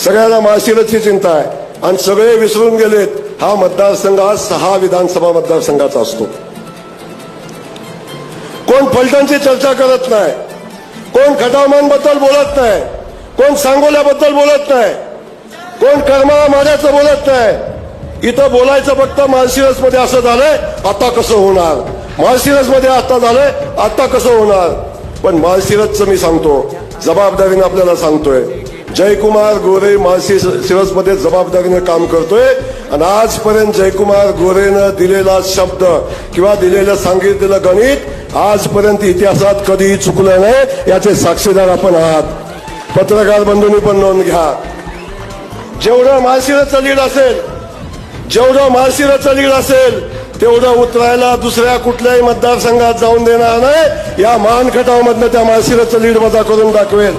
सगळ्यांना माळशिरसची चिंता आहे आणि सगळे विसरून गेलेत हा मतदारसंघ आज 6 विधानसभा मतदारसंघाचा असतो. कोण फलटणची चर्चा करत नाही, कोण खटावमांबद्दल बोलत नाही, कोण सांगोल्याबद्दल बोलत नाही, कोण करमाळा माड्याचं बोलत नाही. इथं बोलायचं फक्त माळशिरसमध्ये असं झालंय आता कसं होणार, माळशिरसमध्ये आता झालंय आता कसं होणार. पण माळशिरसचं मी सांगतो, जबाबदारीने आपल्याला सांगतोय, जयकुमार गोरे माळशिरसमध्ये जबाबदारीने काम करतोय आणि आजपर्यंत जयकुमार गोरेनं दिलेला शब्द किंवा दिलेलं सांगितलेलं गणित आजपर्यंत इतिहासात कधीही चुकलं नाही, याचे साक्षीदार आपण आहात. पत्रकार बंधूंनी पण नोंद घ्या. जेवढं माळशिरसचं लीड असेल, जेवढं माळशिरसचं लीड असेल तेवढं उतरायला दुसऱ्या कुठल्याही मतदारसंघात जाऊन देणार नाही. या मान खटावमधनं त्या माळशिरसचं लीड वजा करून दाखवेल.